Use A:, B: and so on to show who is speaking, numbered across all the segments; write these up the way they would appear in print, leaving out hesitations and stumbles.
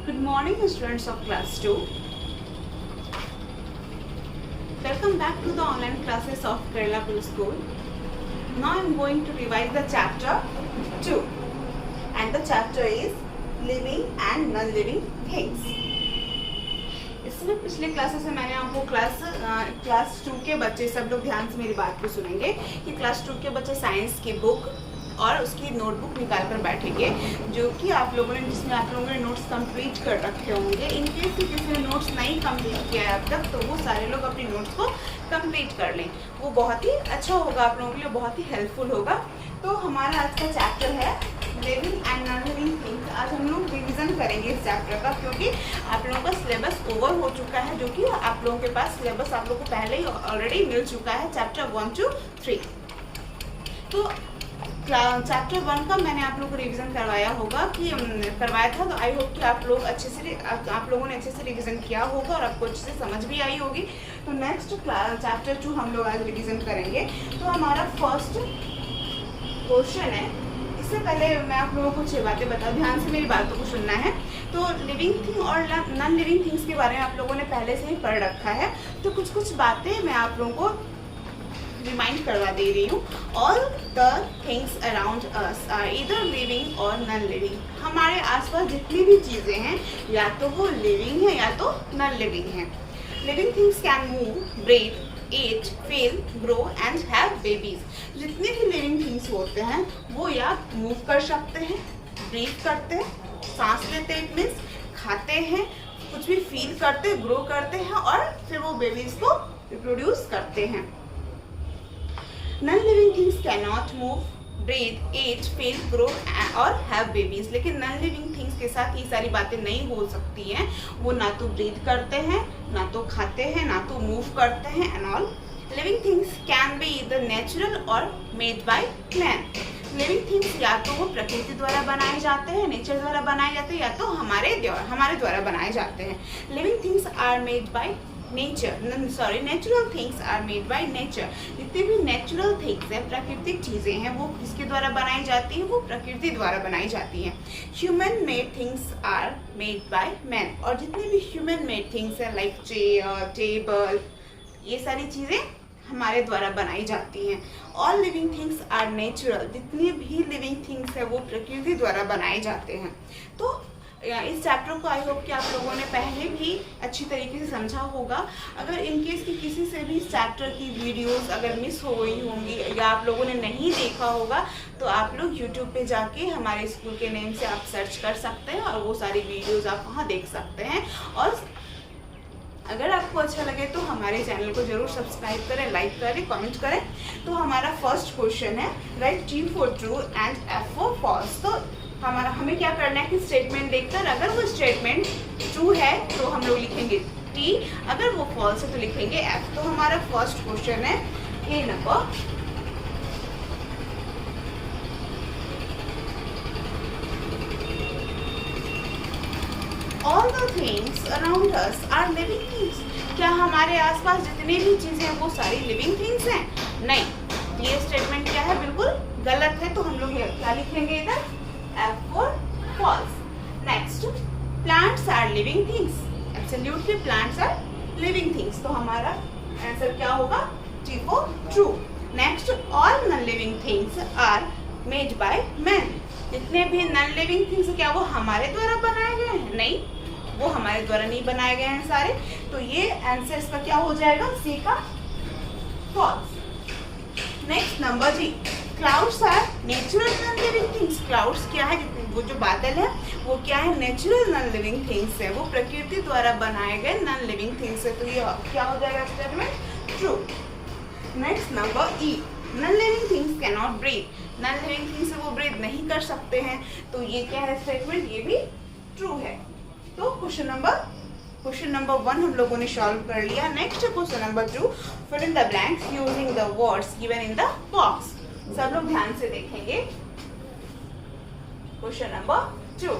A: Good morning, students of class 2. Welcome back to the online classes of Kerala Blue School. Now I am going to revise the chapter 2, and the chapter is living and non-living things. इसमें पिछले classes में मैंने आपको class 2 के बच्चे, सब लोग ध्यान से मेरी बात को सुनेंगे कि क्लास 2 के बच्चे साइंस की बुक और उसकी नोटबुक निकाल कर बैठेंगे, जो कि आप लोगों ने, जिसमें आप लोगों ने नोट्स कंप्लीट कर रखे होंगे। इन केस कि किसी ने नोट्स नहीं कंप्लीट किया है अब तक, तो वो सारे लोग अपनी नोट्स को कंप्लीट कर लें। वो बहुत ही अच्छा होगा, आप लोगों के लिए बहुत ही हेल्पफुल होगा। तो हमारा आज का चैप्टर है living and non living things. आज हम लोग रिविज़न करेंगे इस चैप्टर का, क्योंकि आप लोगों का सिलेबस ओवर हो चुका है, जो कि आप लोगों के पास सिलेबस आप लोगों को पहले ही ऑलरेडी मिल चुका है, चैप्टर 1 to 3। तो चैप्टर 1 का मैंने आप लोगों को रिवीजन करवाया था, तो आई होप कि आप लोगों ने अच्छे से रिवीजन किया होगा और आपको अच्छे से समझ भी आई होगी। तो नेक्स्ट चैप्टर 2 हम लोग आज रिवीजन करेंगे। तो हमारा फर्स्ट क्वेश्चन है, इससे पहले मैं आप लोगों को कुछ बातें बताऊँ, ध्यान से मेरी बातों को सुनना है। तो लिविंग थिंग और नॉन लिविंग थिंग्स के बारे में आप लोगों ने पहले से ही पढ़ रखा है, तो कुछ बातें मैं आप लोगों को रिमाइंड करवा दे रही हूँ। All the things around us are either living और नॉन लिविंग। हमारे आसपास जितनी भी चीज़ें हैं, या तो वो लिविंग है या तो नॉन लिविंग है। Living things can move, breathe, eat, feel, grow and have babies. जितने भी लिविंग थिंग्स होते हैं वो या मूव कर सकते हैं, ब्रीथ करते हैं, सांस लेते हैं, इट मीन्स खाते हैं, कुछ भी फील करते, ग्रो करते हैं और फिर वो बेबीज को रिप्रोड्यूस करते हैं। Non-living things cannot move, breathe, eat, feel, grow और have babies। लेकिन non-living things के साथ ये सारी बातें नहीं हो सकती हैं। वो ना तो breathe करते हैं, ना तो खाते हैं, ना तो move करते हैं and all। Living things can be either natural or made by man। Living things या तो वो प्रकृति द्वारा बनाए जाते हैं, नेचर द्वारा बनाए जाते हैं, या तो हमारे द्वारा बनाए जाते हैं। Living things are made by natural things are made by nature. जितनी भी नेचुरल थिंग्स हैं, प्राकृतिक चीज़ें हैं, वो किसके द्वारा बनाई जाती हैं? वो प्रकृति द्वारा बनाई जाती हैं। Human made things are made by man. और जितनी भी ह्यूमन मेड थिंग्स हैं, लाइक चेयर, टेबल, ये सारी चीज़ें हमारे द्वारा बनाई जाती हैं। All living things are natural. जितनी भी लिविंग थिंग्स है वो प्रकृति द्वारा बनाए जाते हैं। तो इस चैप्टर को आई होप कि आप लोगों ने पहले भी अच्छी तरीके से समझा होगा। अगर इनकेस कि किसी से भी इस चैप्टर की वीडियोस अगर मिस हो गई होंगी या आप लोगों ने नहीं देखा होगा, तो आप लोग यूट्यूब पे जाके हमारे स्कूल के नेम से आप सर्च कर सकते हैं और वो सारी वीडियोस आप वहाँ देख सकते हैं। और अगर आपको अच्छा लगे तो हमारे चैनल को जरूर सब्सक्राइब करें, लाइक करें, कमेंट करें। तो हमारा फर्स्ट क्वेश्चन है, write T for true and F for false. तो हमें क्या करना है कि स्टेटमेंट देखकर अगर वो स्टेटमेंट ट्रू है तो हम लोग लिखेंगे T, अगर वो फॉल्स है तो लिखेंगे F। तो हमारा फर्स्ट क्वेश्चन है A number, all the things around us are living things. क्या हमारे आसपास जितनी भी चीजें हैं वो सारी लिविंग थिंग्स हैं? नहीं, ये स्टेटमेंट क्या है, बिल्कुल गलत है। तो हम लोग क्या लिखेंगे इधर? F for false। Next, plants are living things। Absolutely, plants are living things। तो हमारा आंसर क्या होगा? T for true। Next, all non-living things are made by man। जितने भी non-living things क्या वो हमारे द्वारा बनाए गए हैं? नहीं, वो हमारे द्वारा नहीं बनाए गए हैं सारे। तो ये आंसर इसका क्या हो जाएगा? C का false। Next number G, clouds are natural non living things. Clouds क्या है? वो जो बादल है वो क्या है? नेचुरल नॉन लिविंग थिंग्स है, वो प्रकृति द्वारा बनाए गए नॉन लिविंग थिंग्स है। तो ये क्या हो जाएगा statement? True. Next number E, non living things can not breathe. Non living things से वो ब्रीथ नहीं कर सकते हैं। तो ये क्या है स्टेटमेंट? ये भी ट्रू है। तो क्वेश्चन नंबर 1 हम लोगों ने सॉल्व कर लिया। Next question number 2, fill in the blanks using the words given in the box. सब लोग ध्यान से देखेंगे। क्वेश्चन नंबर 2,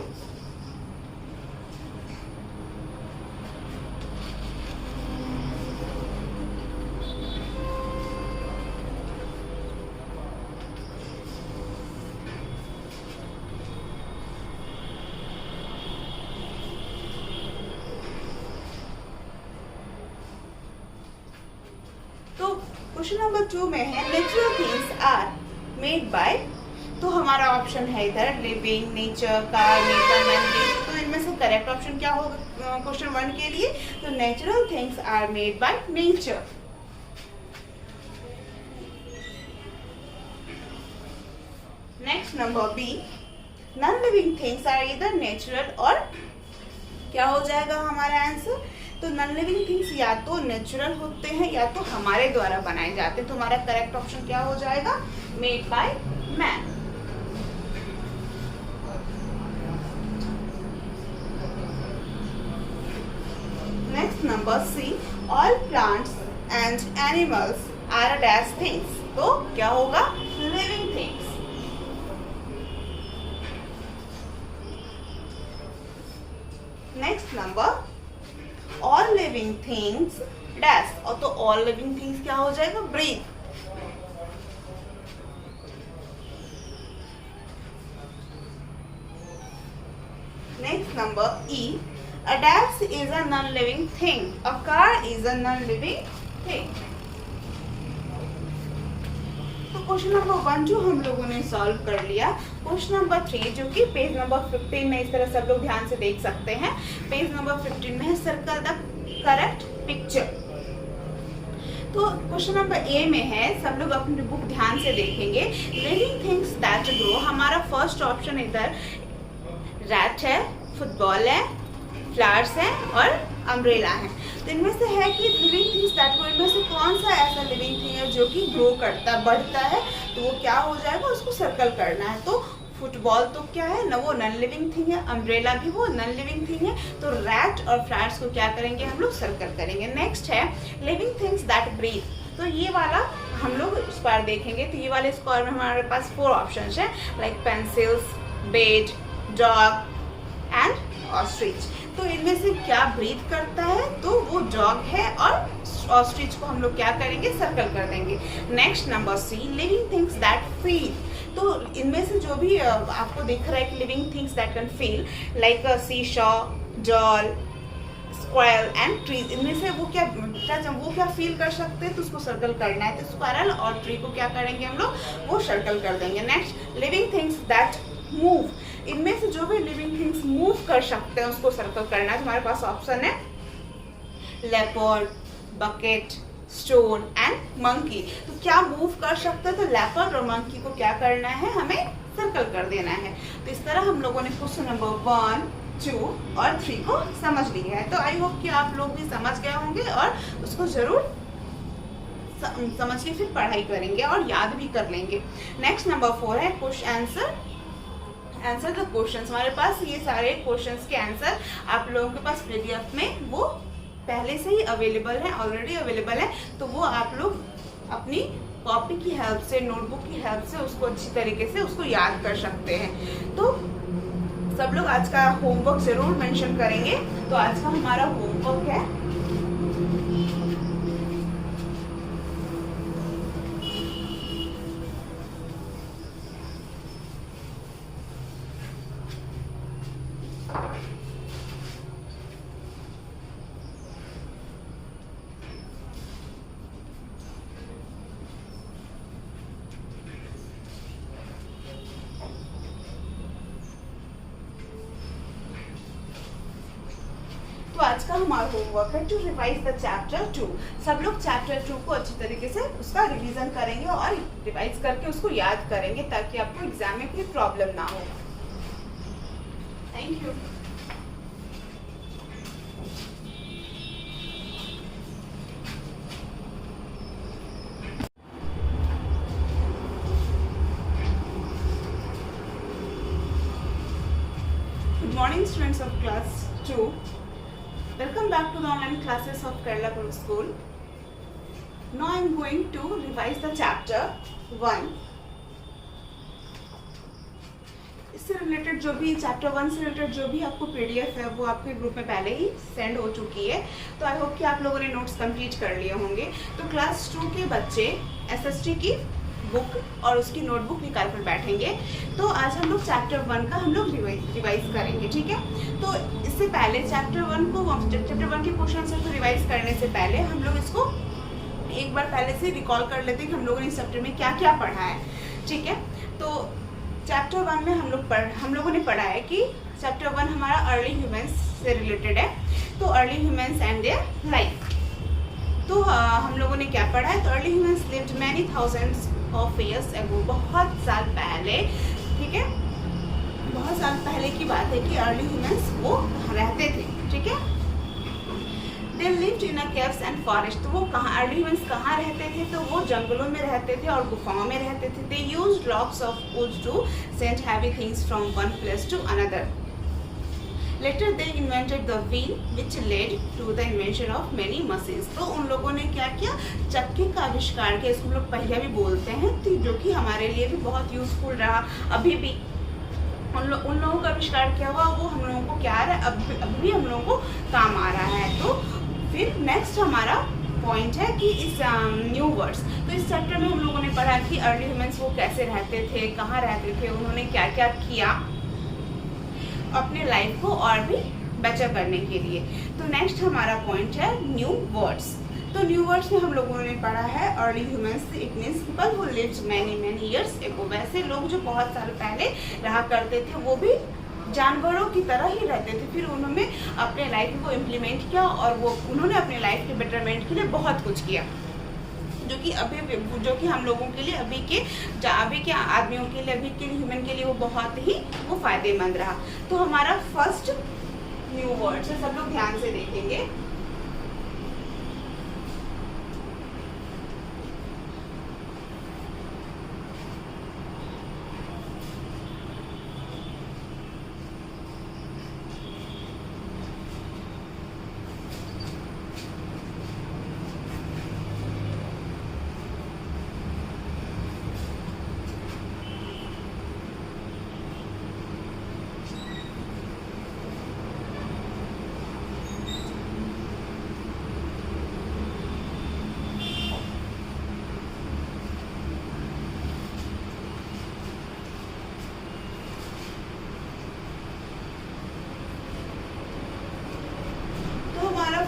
A: क्वेश्चन नंबर 2 में है natural things are made by, तो हमारा ऑप्शन है इधर living, nature, car, nature, man made. तो इनमें से करेक्ट ऑप्शन क्या होगा क्वेश्चन 1 के लिए? तो natural things are made by nature. Next number B, non living things are इधर नेचुरल और क्या हो जाएगा हमारा आंसर? तो नॉन लिविंग थिंग्स या तो नेचुरल होते हैं या तो हमारे द्वारा बनाए जाते हैं। तो हमारा करेक्ट ऑप्शन क्या हो जाएगा? Made by man. Next number C, all plants and animals are dash things. तो क्या होगा? Living things. Next number, all living things dash, और तो ऑल लिविंग थिंग्स क्या हो जाएगा? Breathe. Next number E, a dash is a non-living thing, a car is a non-living thing। तो question number 1 जो हम लोगों ने सॉल्व कर लिया। क्वेश्चन नंबर 3 जो कि पेज नंबर 15 में, इस तरह सब लोग ध्यान से देख सकते हैं, पेज नंबर 15 में है सर्कल द करेक्ट पिक्चर। तो क्वेश्चन नंबर ए में है, सब लोग अपनी बुक ध्यान से देखेंगे, लिविंग थिंग्स दैट ग्रो। हमारा फर्स्ट ऑप्शन इधर रैट है, फुटबॉल है, फ्लावर्स है और अम्ब्रेला है। तो इनमें से है कि लिविंग थिंग्स दैट ग्रो, इनमें से कौन सा ऐसा लिविंग थिंग है जो कि ग्रो करता बढ़ता है? तो वो क्या हो जाएगा? उसको सर्कल करना है। तो फुटबॉल तो क्या है ना, वो नॉन लिविंग थिंग है, अम्ब्रेला भी वो नॉन लिविंग थिंग है। तो रैट और फ्लावर्स को क्या करेंगे हम लोग? सर्कल करेंगे। नेक्स्ट है लिविंग थिंग्स दैट ब्रीथ। तो ये वाला हम लोग इस बार देखेंगे। तो ये वाले स्कोर में हमारे पास 4 ऑप्शन है, like pencils, bed, dog and ostrich. तो इनमें से क्या ब्रीथ करता है? तो वो डॉग है और ऑस्ट्रिच को हम लोग क्या करेंगे? सर्कल कर देंगे। Next number C, living things that feel. तो इनमें से जो भी आपको दिख रहा है कि living things that can feel, like seesaw, doll, squirrel and trees, इनमें से वो क्या फील कर सकते हैं? तो उसको सर्कल करना है। तो स्क्वायरल और ट्री को क्या करेंगे हम लोग? वो सर्कल कर देंगे। Next living things that move. इनमें से जो भी लिविंग थिंग्स मूव कर सकते हैं उसको सर्कल करना है। हमारे पास ऑप्शन है leopard, bucket, stone and monkey. तो क्या मूव कर सकते हैं? तो लेपर्ड और मंकी को क्या करना है? हमें सर्कल कर देना है। तो इस तरह हम लोगों ने क्वेश्चन नंबर 1, 2 और 3 को समझ लिया है। तो आई होप कि आप लोग भी समझ गए होंगे और उसको जरूर समझ के फिर पढ़ाई करेंगे और याद भी कर लेंगे। नेक्स्ट नंबर 4 है क्वेश्चन आंसर द क्वेश्चंस। हमारे पास ये सारे क्वेश्चंस के आंसर आप लोगों के पास पीडीएफ में वो पहले से ही अवेलेबल है, ऑलरेडी अवेलेबल है। तो वो आप लोग अपनी कॉपी की हेल्प से, नोटबुक की हेल्प से उसको अच्छी तरीके से उसको याद कर सकते हैं। तो सब लोग आज का होमवर्क जरूर मेंशन करेंगे। तो आज का हमारा होमवर्क है आज का हमारा होमवर्क है टू रिवाइज द चैप्टर 2। सब लोग चैप्टर 2 को अच्छी तरीके से उसका रिवीजन करेंगे और रिवाइज करके उसको याद करेंगे ताकि आपको एग्जाम में कोई प्रॉब्लम ना हो। Thank you. Good morning students of class 2. Welcome back to the online classes of Kerala Public School. Now I am going to revise the chapter 1. इससे रिलेटेड जो भी चैप्टर 1 से रिलेटेड जो भी आपको पीडीएफ है वो आपके ग्रुप में पहले ही सेंड हो चुकी है। तो आई होप कि आप लोगों ने नोट्स कंप्लीट कर लिए होंगे। तो क्लास 2 के बच्चे एसएसटी की बुक और उसकी नोटबुक निकाल कर बैठेंगे। तो आज हम लोग चैप्टर 1 का हम लोग रिवाइज करेंगे, ठीक है। तो इससे पहले चैप्टर 1 के क्वेश्चन आंसर को रिवाइज करने से पहले हम लोग इसको एक बार पहले से रिकॉल कर लेते हैं कि हम लोगों ने इस चैप्टर में क्या क्या पढ़ा है, ठीक है। तो चैप्टर 1 में हम लोगों ने पढ़ा है कि चैप्टर 1 हमारा अर्ली ह्यूमंस से रिलेटेड है। तो early humans and their life, तो हम लोगों ने क्या पढ़ा है, तो early humans lived many thousands of years ago, बहुत साल पहले, ठीक है, बहुत साल पहले की बात है कि अर्ली ह्यूमंस वो रहते थे, ठीक है। They lived in a caves and forest, तो वो कहाँ, अर्ली ह्यूमंस कहाँ रहते थे, तो वो जंगलों में रहते थे और गुफाओं में रहते थे। They used logs of wood to send heavy things from one place to another. Later they invented the wheel which led to the invention of many machines. तो उन लोगों ने क्या किया, चक्के का आविष्कार किया, इसको हम लोग पहिया भी बोलते हैं, तो जो कि हमारे लिए भी बहुत यूजफुल रहा। अभी भी उन लोगों का आविष्कार क्या हुआ, वो हम लोगों को क्या आ रहा है, अभी भी हम लोगों को काम आ रहा है। तो फिर नेक्स्ट हमारा पॉइंट है कि इस न्यू वर्ड्स, तो इस चैप्टर में हम लोगों ने पढ़ा कि अर्ली ह्यूमंस वो कैसे रहते थे, कहाँ रहते थे, उन्होंने क्या क्या किया अपने लाइफ को और भी बेटर करने के लिए। तो नेक्स्ट हमारा पॉइंट है न्यू वर्ड्स। तो न्यू वर्ड्स में हम लोगों ने पढ़ा है early humans, it means people who lived many years ago, वैसे लोग जो बहुत साल पहले रहा करते थे, वो भी जानवरों की तरह ही रहते थे। फिर उन्होंने अपने लाइफ को इम्प्लीमेंट किया और वो उन्होंने अपने लाइफ के बेटरमेंट के लिए बहुत कुछ किया, जो कि हम लोगों के लिए अभी के आदमियों के लिए, अभी के ह्यूमन के लिए वो बहुत ही वो फायदेमंद रहा। तो हमारा फर्स्ट न्यू वर्ड्स है, सब लोग ध्यान से देखेंगे।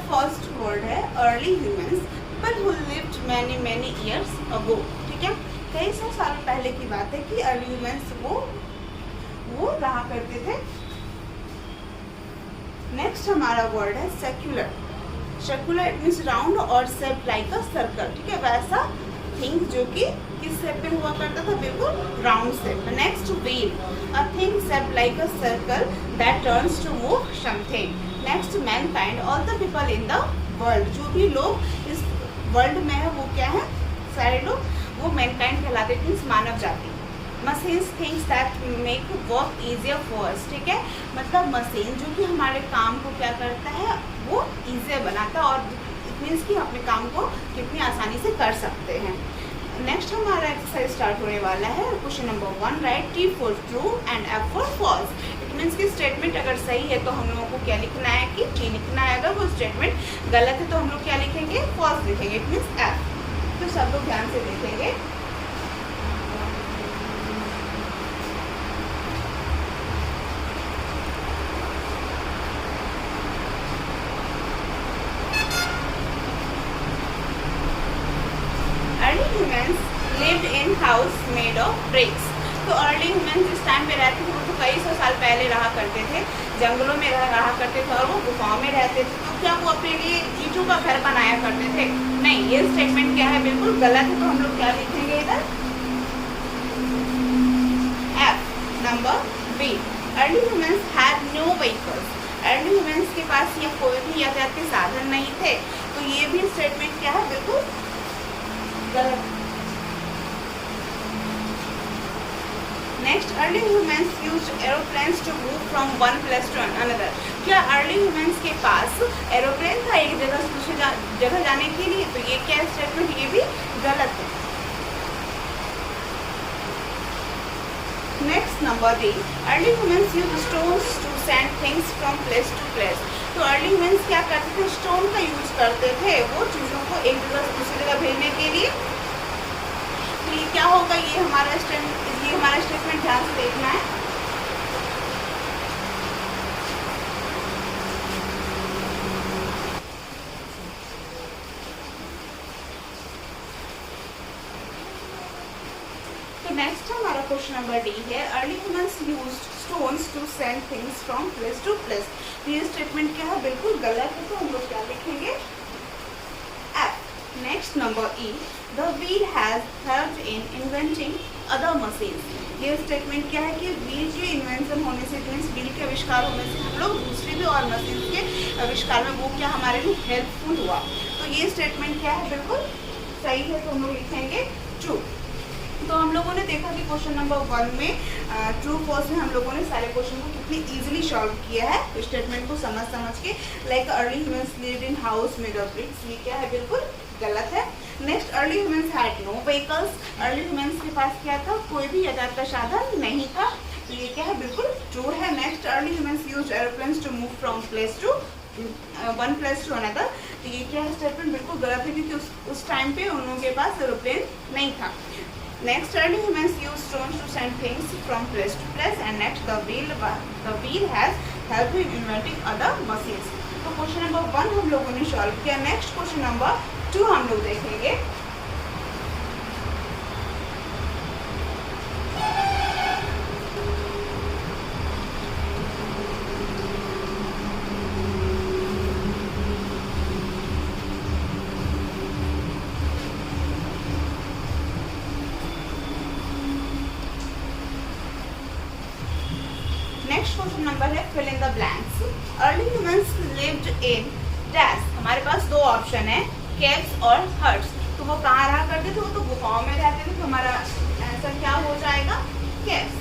A: फर्स्ट वर्ड है early humans, people who lived many years ago, ठीक है, कई सौ साल पहले की बात है कि अर्ली ह्यूमंस वो रहा करते थे। नेक्स्ट हमारा वर्ड है secular. Secular it means round और शेप लाइक अ सर्कल, ठीक है, वैसा थिंग जो कि किस शेप में हुआ करता था, बिल्कुल round shape. Next wheel, a thing shape like a circle that turns to move something. Next mankind, all the people in the world, जो भी लोग इस वर्ल्ड में है वो क्या है, सारे लोग वो मैनकाइंड कहलाते हैं, मीन्स मानव जाति। Machines things that make work easier for us, ठीक है, मतलब मशीन जो कि हमारे काम को क्या करता है, वो इजियर बनाता है, और इट मीन्स कि अपने काम को कितनी आसानी से कर सकते हैं। नेक्स्ट हमारा एक्सरसाइज स्टार्ट होने वाला है। Question number 1, write T for true and F for false. It means कि स्टेटमेंट अगर सही है तो हम लोगों को क्या लिखना है कि T लिखना है, अगर वो स्टेटमेंट गलत है तो हम लोग क्या लिखेंगे, फॉल्स लिखेंगे, इट मीन्स F। तो सब लोग ध्यान से देखेंगे। Humans lived in house made of BRICS. तो अर्ली ह्यूमंस जिस टाइम पे रहते थे वो तो कई सौ साल पहले रहा करते थे, जंगलों में रहा करते थे और वो गुफाओं में रहते थे। तो क्या वो अपने लिए ईंटों का घर बनाया करते थे? नहीं, ये स्टेटमेंट क्या है, बिल्कुल गलत है। तो हम लोग क्या लिखेंगे इधर, F number B। Early humans had no vehicles. Early humans के पास ये कोई भी यातायात के साधन नहीं थे, तो ये भी स्टेटमेंट क्या है, बिल्कुल गलत। Next, early humans used aeroplanes to move from one place to another. क्या अर्ली ह्यूमंस के पास एरोप्लेन था एक जगह से दूसरी जगह जाने के लिए? तो ये क्या स्टेटमेंट, ये भी गलत है। Next number D, early humans used stones to send things from place to place. तो अर्ली ह्यूमंस क्या करते थे, स्टोन का यूज करते थे वो चीज़ों को एक जगह से दूसरी जगह भेजने के लिए। तो ये क्या होगा, ये हमारा स्टेटमेंट ध्यान से देखना है। नेक्स्ट हमारा क्वेश्चन नंबर डी है, early humans used stones to send things from place to place. ये स्टेटमेंट क्या है, बिल्कुल गलत है, तो हम लोग क्या लिखेंगे, F. Next number E, the wheel has helped in inventing other machines. ये स्टेटमेंट क्या है कि व्हील के इन्वेंशन होने से, मीन्स व्हील के आविष्कार होने से हम लोग दूसरी भी और मशीन के आविष्कार में वो क्या हमारे लिए हेल्पफुल हुआ। तो ये स्टेटमेंट क्या है, बिल्कुल सही है, तो हम लोग लिखेंगे ट्रू। तो हम लोगों ने देखा कि क्वेश्चन नंबर 1 में ट्रू फॉल्स में हम लोगों ने सारे क्वेश्चन को कितनी इजीली सॉल्व किया है स्टेटमेंट को समझ के। Like early humans lived in house made of bricks, ये क्या है, बिल्कुल गलत है। Next, early humans had no vehicles. Early humans के पास क्या था, कोई भी यातायात का साधन नहीं था, तो ये क्या है, बिल्कुल ट्रू है। Next, early humans used aeroplanes to move from place to one place to another. तो ये क्या है, स्टेटमेंट बिल्कुल गलत है, क्योंकि उस टाइम पे उन लोगों के पास एरोप्लेन नहीं था। Next, early humans used stones to send things from place to place, and next, the wheel has helped in inventing other machines. तो क्वेश्चन नंबर 1 हम लोगों ने सॉल्व किया। नेक्स्ट क्वेश्चन नंबर 2 हम लोग देखेंगे। नेक्स्ट क्वेश्चन नंबर है fill in the blanks. Early humans lived in dash. हमारे पास दो ऑप्शन है, केव्स और हट्स। तो वो कहाँ रहा करते थे, वो तो गुफाओं में रहते थे, तो हमारा आंसर क्या हो जाएगा, caves.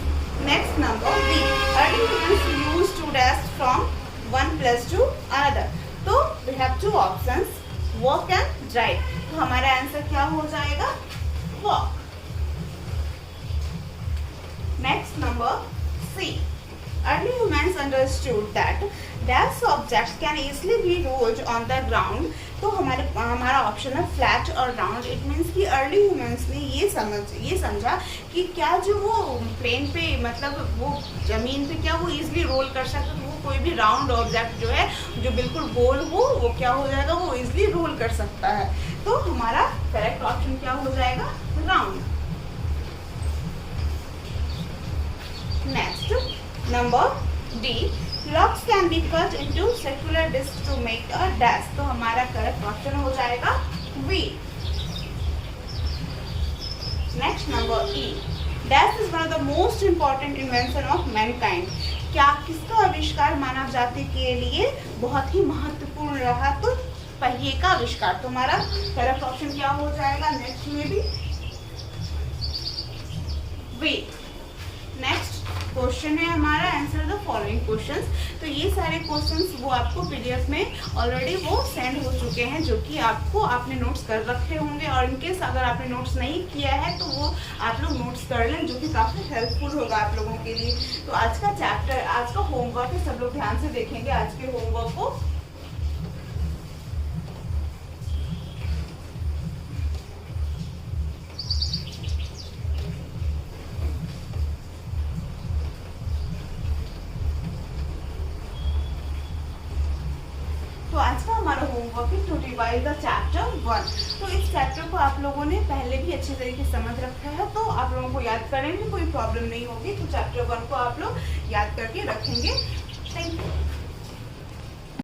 A: Next number B, early humans used to dash from one place to another. तो we have two options, walk and drive. तो हमारा आंसर क्या हो जाएगा, walk. Next number C, early humans understood that dash objects can easily be rolled on the ground। तो हमारा option है flat और राउंड। इट मीन्स कि अर्ली ह्यूमंस ने ये समझा कि क्या जो वो प्लेन पे, मतलब वो जमीन पे क्या वो इजीली रोल कर सकता है, तो वो कोई भी राउंड ऑब्जेक्ट जो है जो बिल्कुल गोल हो वो क्या हो जाएगा, वो इजीली रोल कर सकता है। तो हमारा करेक्ट ऑप्शन क्या हो जाएगा, round. Next number D, locks can be cut into circular discs to make a dash। तो हमारा करेक्ट ऑप्शन हो जाएगा V. Next number E, dash is one of the most important invention of mankind। क्या किसका आविष्कार मानव जाति के लिए बहुत ही महत्वपूर्ण रहा, तो पहिए का आविष्कार। तो हमारा करेक्ट ऑप्शन क्या हो जाएगा, नेक्स्ट में भी वी। नेक्स्ट क्वेश्चन है हमारा, आंसर द फॉलोइंग क्वेश्चंस। तो ये सारे क्वेश्चंस वो आपको पीडीएफ में ऑलरेडी वो सेंड हो चुके हैं, जो कि आपने नोट्स कर रखे होंगे, और इनकेस अगर आपने नोट्स नहीं किया है तो वो आप लोग नोट्स कर लें, जो कि काफ़ी हेल्पफुल होगा आप लोगों के लिए। तो आज का चैप्टर, आज का होमवर्क है, सब लोग ध्यान से देखेंगे आज के होमवर्क को। तो आज का हमारा होमवर्क है टू रिवाइज द चैप्टर 1। तो इस चैप्टर को आप लोगों ने पहले भी अच्छे तरीके से समझ रखा है, तो आप लोगों को याद करने में कोई प्रॉब्लम नहीं होगी। तो चैप्टर 1 को आप लोग याद करके रखेंगे। Thank you.